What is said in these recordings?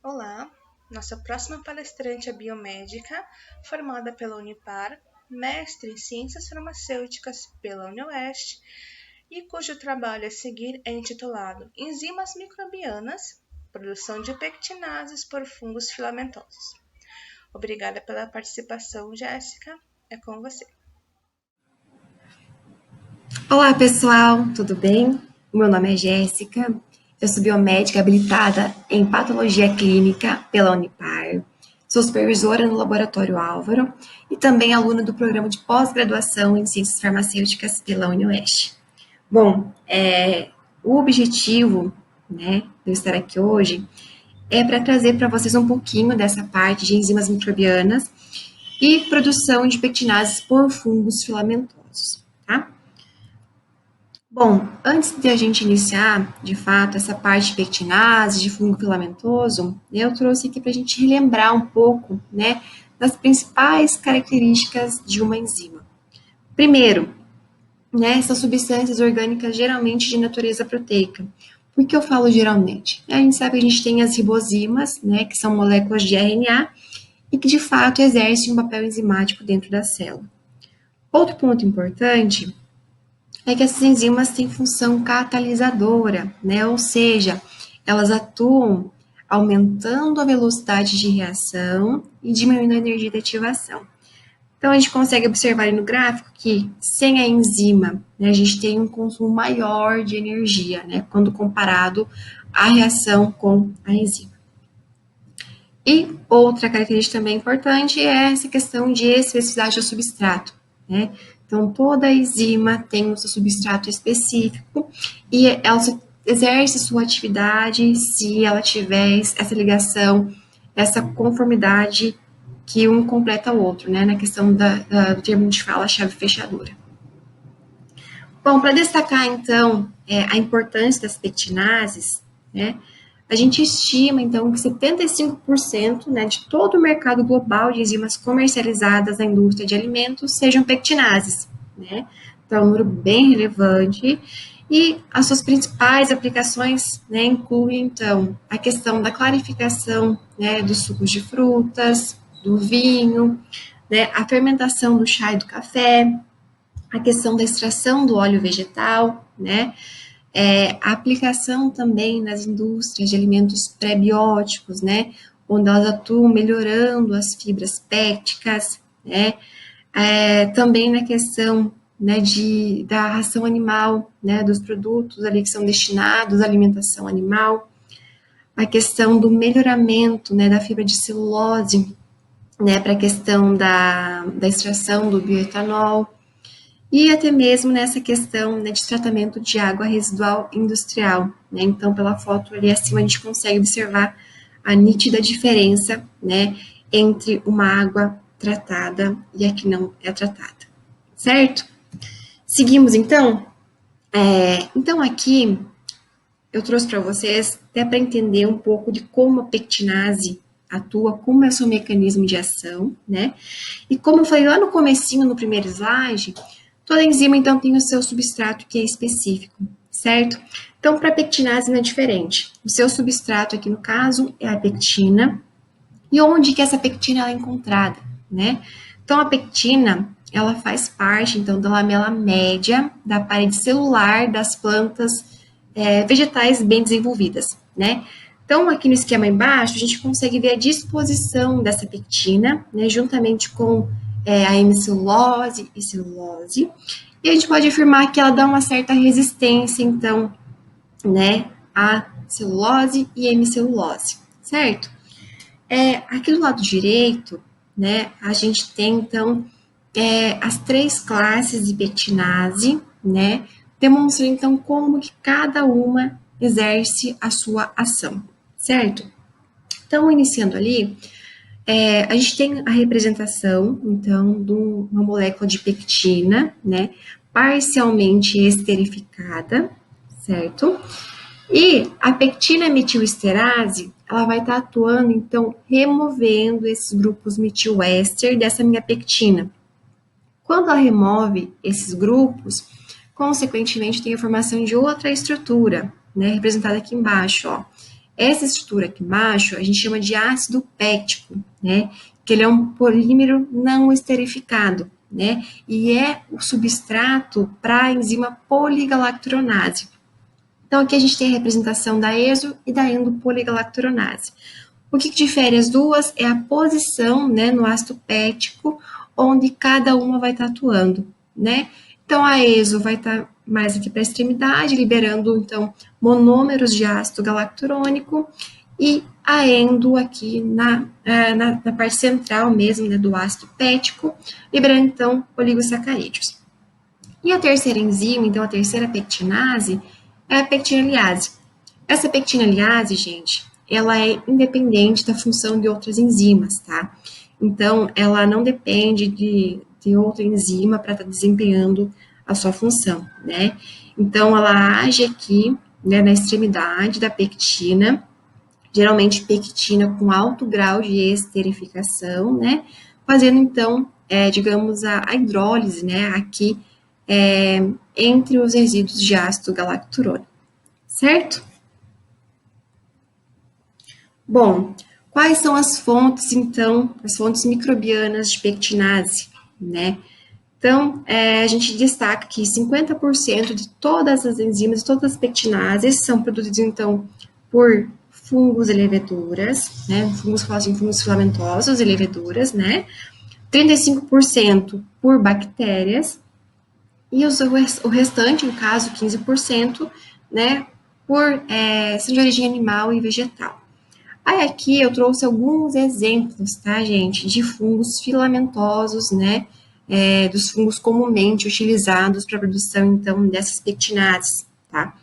Olá, nossa próxima palestrante é biomédica, formada pela Unipar, mestre em Ciências Farmacêuticas pela UniOeste e cujo trabalho a seguir é intitulado Enzimas Microbianas, Produção de Pectinases por Fungos Filamentosos. Obrigada pela participação, Jéssica. É com você. Olá, pessoal, tudo bem? Meu nome é Jéssica, eu sou biomédica habilitada em patologia clínica pela Unipar, sou supervisora no Laboratório Álvaro e também aluna do programa de pós-graduação em Ciências Farmacêuticas pela UniOeste. Bom, o objetivo, de eu estar aqui hoje é para trazer para vocês um pouquinho dessa parte de enzimas microbianas e produção de pectinases por fungos filamentosos, tá? Bom, antes de a gente iniciar, de fato, essa parte de pectinase, de fungo filamentoso, eu trouxe aqui para a gente relembrar um pouco, das principais características de uma enzima. Primeiro, são substâncias orgânicas geralmente de natureza proteica. Por que eu falo geralmente? A gente sabe que a gente tem as ribozimas, que são moléculas de RNA, e que de fato exercem um papel enzimático dentro da célula. Outro ponto importante é que essas enzimas têm função catalisadora, ou seja, elas atuam aumentando a velocidade de reação e diminuindo a energia de ativação. Então, a gente consegue observar ali no gráfico que, sem a enzima, a gente tem um consumo maior de energia, quando comparado à reação com a enzima. E outra característica também importante é essa questão de especificidade do substrato, Então, toda enzima tem o seu substrato específico e ela exerce sua atividade se ela tiver essa ligação, essa conformidade que um completa o outro, na questão do termo de fala chave-fechadura. Bom, para destacar, então, a importância das pectinases, a gente estima, então, que 75% de todo o mercado global de enzimas comercializadas na indústria de alimentos sejam pectinases, Então, é um número bem relevante. E as suas principais aplicações, incluem, então, a questão da clarificação, dos sucos de frutas, do vinho, a fermentação do chá e do café, a questão da extração do óleo vegetal, a aplicação também nas indústrias de alimentos pré-bióticos, onde elas atuam melhorando as fibras pépticas, também na questão da ração animal, dos produtos ali que são destinados à alimentação animal, a questão do melhoramento, da fibra de celulose, para a questão da extração do bioetanol, e até mesmo nessa questão de tratamento de água residual industrial. Então, pela foto ali acima, a gente consegue observar a nítida diferença entre uma água tratada e a que não é tratada, certo? Seguimos, então? Então, aqui, eu trouxe para vocês, até para entender um pouco de como a pectinase atua, como é o seu mecanismo de ação, E como eu falei lá no comecinho, no primeiro slide, toda enzima, então, tem o seu substrato que é específico, certo? Então, para a pectinase não é diferente. O seu substrato aqui, no caso, é a pectina. E onde que essa pectina é encontrada, Então, a pectina, ela faz parte, então, da lamela média da parede celular das plantas vegetais bem desenvolvidas, Então, aqui no esquema embaixo, a gente consegue ver a disposição dessa pectina, juntamente com a hemicelulose e celulose, e a gente pode afirmar que ela dá uma certa resistência, então, à celulose e hemicelulose, certo? Aqui do lado direito, a gente tem, então, as 3 classes de pectinase, demonstrando, então, como que cada uma exerce a sua ação, certo? Então, iniciando ali, a gente tem a representação, então, de uma molécula de pectina, parcialmente esterificada, certo? E a pectina metilesterase, ela vai estar atuando, então, removendo esses grupos metilester dessa minha pectina. Quando ela remove esses grupos, consequentemente, tem a formação de outra estrutura, representada aqui embaixo, ó. essa estrutura aqui embaixo, a gente chama de ácido pético, né? Que ele é um polímero não esterificado, né? E é o substrato para a enzima poligalacturonase. Então, aqui a gente tem a representação da exo e da endopoligalacturonase. O que difere as duas é a posição, né, no ácido pético, onde cada uma vai estar atuando, né? Então, a exo vai estar mais aqui para a extremidade, liberando, então, monômeros de ácido galacturônico, e a endo aqui na parte central mesmo, né, do ácido pético, liberando, então, oligosacarídeos. E a terceira enzima, então, a terceira pectinase, é a pectinaliase. Essa pectinaliase, gente, ela é independente da função de outras enzimas, tá? Então, ela não depende de outra enzima para estar desempenhando a sua função, né? Então, ela age aqui, né, na extremidade da pectina, geralmente pectina com alto grau de esterificação, né? Fazendo, então, digamos, a hidrólise, né, aqui entre os resíduos de ácido galacturônico, certo? Bom, quais são as fontes, então, as fontes microbianas de pectinase, né? Então, a gente destaca que 50% de todas as enzimas, de todas as pectinases, são produzidas, então, por fungos e leveduras, né? Fungos filamentosos e leveduras, né? 35% por bactérias, e o restante, no caso, 15%, né, são de origem animal e vegetal. Aí aqui eu trouxe alguns exemplos, tá, gente, de fungos filamentosos, né, dos fungos comumente utilizados para a produção, então, dessas pectinases, tá?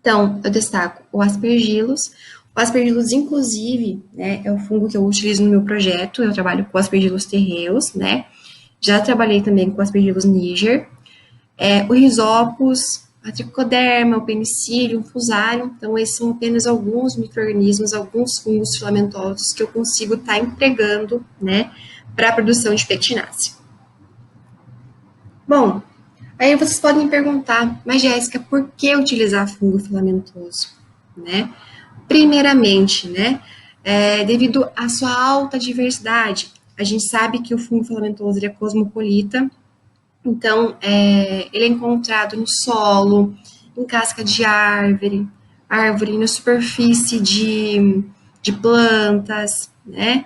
Então, eu destaco o Aspergillus. O Aspergillus, inclusive, né, é o fungo que eu utilizo no meu projeto. Eu trabalho com Aspergillus terreus, né? Já trabalhei também com Aspergillus niger. O Rhizopus, a Trichoderma, o Penicillium, o Fusarium. Então, esses são apenas alguns micro-organismos, alguns fungos filamentosos que eu consigo estar empregando, né, para a produção de pectinase. Bom, aí vocês podem me perguntar, mas Jéssica, por que utilizar fungo filamentoso, né? Primeiramente, né, devido à sua alta diversidade. A gente sabe que o fungo filamentoso é cosmopolita, então ele é encontrado no solo, em casca de árvore, na superfície de plantas, né?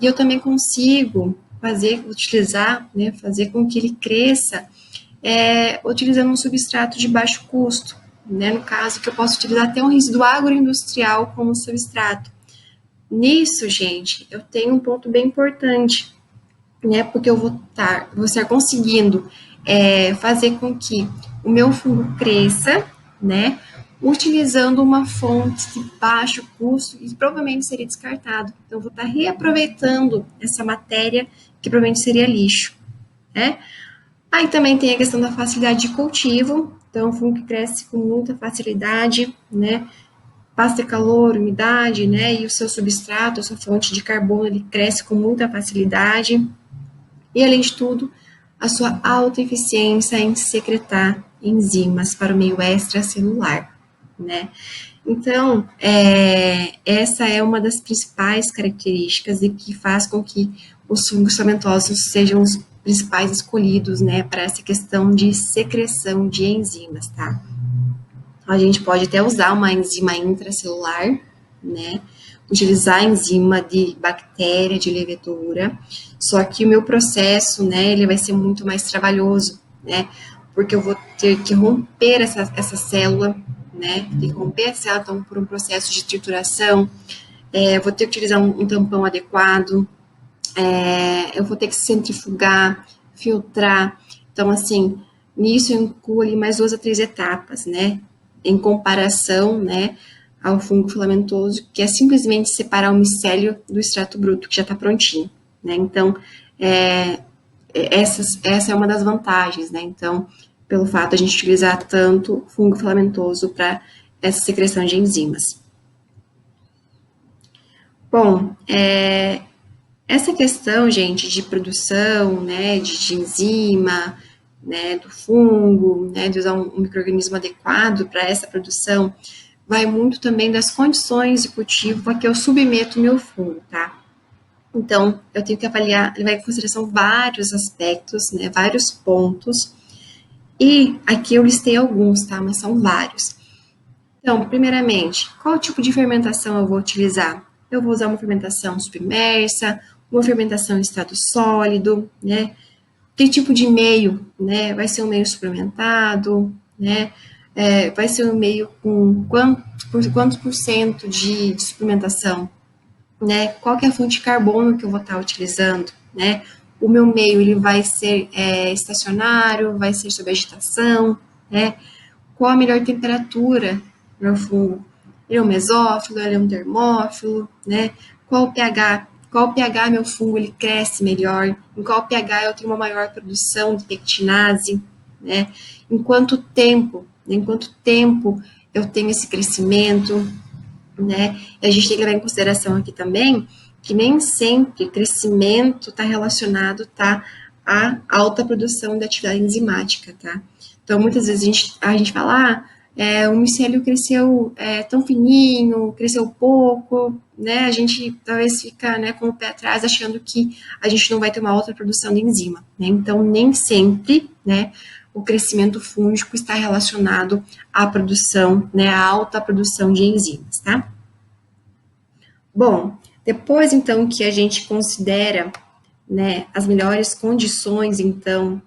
E eu também consigo utilizar, né, fazer com que ele cresça utilizando um substrato de baixo custo, né, no caso que eu posso utilizar até um resíduo agroindustrial como substrato. Nisso, gente, eu tenho um ponto bem importante, né, porque eu vou estar conseguindo fazer com que o meu fungo cresça, né, utilizando uma fonte de baixo custo e provavelmente seria descartado. Então, eu vou estar reaproveitando essa matéria que provavelmente seria lixo, né? Aí também tem a questão da facilidade de cultivo, então, o fungo que cresce com muita facilidade, né? Passa calor, umidade, né? E o seu substrato, a sua fonte de carbono, ele cresce com muita facilidade. E, além de tudo, a sua alta eficiência em secretar enzimas para o meio extracelular, né? Então, essa é uma das principais características e que faz com que os fungos filamentosos sejam os principais escolhidos, né, para essa questão de secreção de enzimas, tá? A gente pode até usar uma enzima intracelular, né, utilizar a enzima de bactéria, de levedura, só que o meu processo, né, ele vai ser muito mais trabalhoso, né, porque eu vou ter que romper essa célula, né, ter que romper a célula, então, por um processo de trituração, vou ter que utilizar um tampão adequado, eu vou ter que centrifugar, filtrar, então, assim, nisso eu incluo ali mais 2 a 3 etapas, né, em comparação, né, ao fungo filamentoso, que é simplesmente separar o micélio do extrato bruto, que já está prontinho, né, então, essa é uma das vantagens, né, então, pelo fato de a gente utilizar tanto fungo filamentoso para essa secreção de enzimas. Bom, essa questão, gente, de produção, né, de enzima, né, do fungo, né, de usar um micro-organismo adequado para essa produção, vai muito também das condições de cultivo a que eu submeto o meu fungo, tá? Então, eu tenho que avaliar, levar em consideração vários aspectos, né, vários pontos, e aqui eu listei alguns, tá? Mas são vários. Então, primeiramente, qual tipo de fermentação eu vou utilizar? Eu vou usar uma fermentação submersa, uma fermentação em estado sólido, né? Que tipo de meio, né? Vai ser um meio suplementado, né? Vai ser um meio com quantos por cento de suplementação, né? Qual que é a fonte de carbono que eu vou estar utilizando, né? O meu meio, ele vai ser estacionário, vai ser sob agitação, né? Qual a melhor temperatura para o fungo? Ele é um mesófilo, ele é um termófilo, né? Qual o pH? Qual o pH meu fungo ele cresce melhor? Em qual pH eu tenho uma maior produção de pectinase, né? Em quanto tempo? Em quanto tempo eu tenho esse crescimento, né? E a gente tem que levar em consideração aqui também que nem sempre crescimento está relacionado, tá, à alta produção da atividade enzimática, tá? Então, muitas vezes a gente fala, o micélio cresceu tão fininho, cresceu pouco, né? A gente talvez fica, né, com o pé atrás achando que a gente não vai ter uma alta produção de enzima, né? Então, nem sempre, né, o crescimento fúngico está relacionado à produção, né, à alta produção de enzimas, tá? Bom, depois então que a gente considera, né, as melhores condições, então,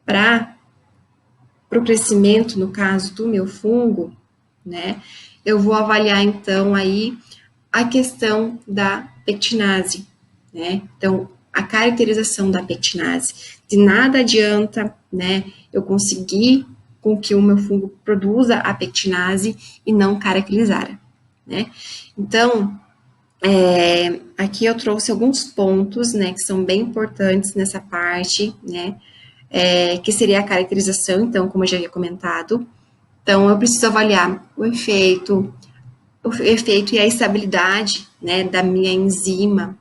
para o crescimento, no caso do meu fungo, né, eu vou avaliar então aí a questão da pectinase, né? Então, a caracterização da pectinase. De nada adianta, né, eu conseguir com que o meu fungo produza a pectinase e não caracterizar, né? Então, aqui eu trouxe alguns pontos, né, que são bem importantes nessa parte, né, que seria a caracterização, então, como eu já havia comentado. Então, eu preciso avaliar o efeito e a estabilidade, né, da minha enzima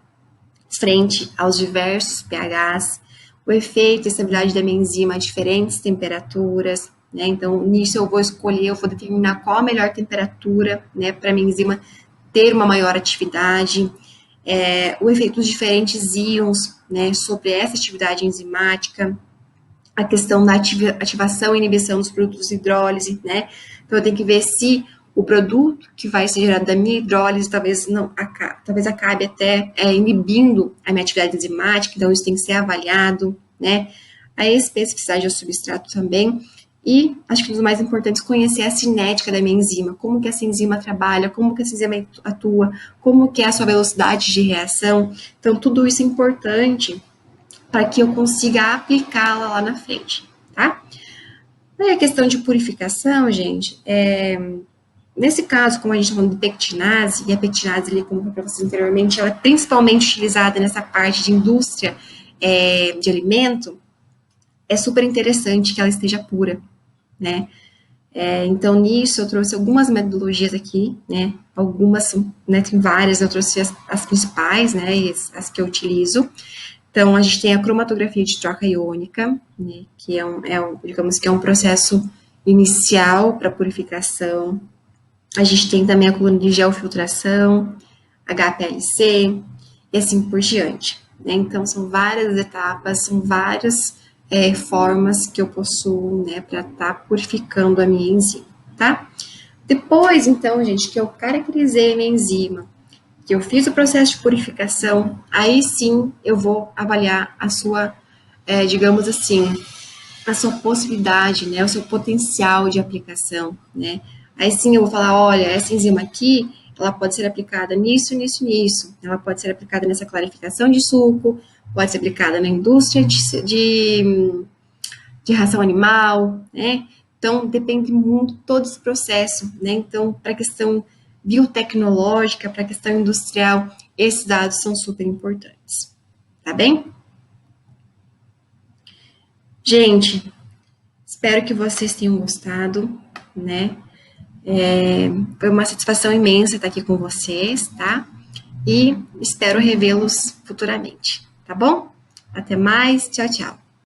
frente aos diversos pHs, o efeito e estabilidade da minha enzima a diferentes temperaturas, né, então, nisso eu vou determinar qual a melhor temperatura, né, para a minha enzima ter uma maior atividade, o efeito dos diferentes íons, né, sobre essa atividade enzimática, a questão da ativação e inibição dos produtos de hidrólise, né? Então, eu tenho que ver se o produto que vai ser gerado da minha hidrólise talvez acabe até inibindo a minha atividade enzimática, então isso tem que ser avaliado, né? A especificidade do substrato também. E, acho que um dos mais importantes, conhecer a cinética da minha enzima, como que essa enzima trabalha, como que essa enzima atua, como que é a sua velocidade de reação. Então, tudo isso é importante para que eu consiga aplicá-la lá na frente, tá? Aí a questão de purificação, gente, nesse caso, como a gente está falando de pectinase, e a pectinase, ali, como eu falei para vocês anteriormente, ela é principalmente utilizada nessa parte de indústria de alimento, é super interessante que ela esteja pura, né? Então, nisso, eu trouxe algumas metodologias aqui, né? Algumas, né, tem várias, eu trouxe as principais, né? E as que eu utilizo. Então, a gente tem a cromatografia de troca iônica, né? Que digamos que é um processo inicial para purificação. A gente tem também a coluna de geofiltração, HPLC, e assim por diante, né? Então, são várias etapas, são várias formas que eu possuo, né, para estar purificando a minha enzima, tá? Depois, então, gente, que eu caracterizei a minha enzima, que eu fiz o processo de purificação, aí sim eu vou avaliar a sua, digamos assim, a sua possibilidade, né, o seu potencial de aplicação, né? Aí sim eu vou falar, olha, essa enzima aqui, ela pode ser aplicada nisso, nisso, nisso. Ela pode ser aplicada nessa clarificação de suco, pode ser aplicada na indústria de ração animal, né? Então, depende muito todo esse processo, né? Então, para a questão biotecnológica, para a questão industrial, esses dados são super importantes, tá bem? Gente, espero que vocês tenham gostado, né? Foi uma satisfação imensa estar aqui com vocês, tá? E espero revê-los futuramente, tá bom? Até mais, tchau, tchau.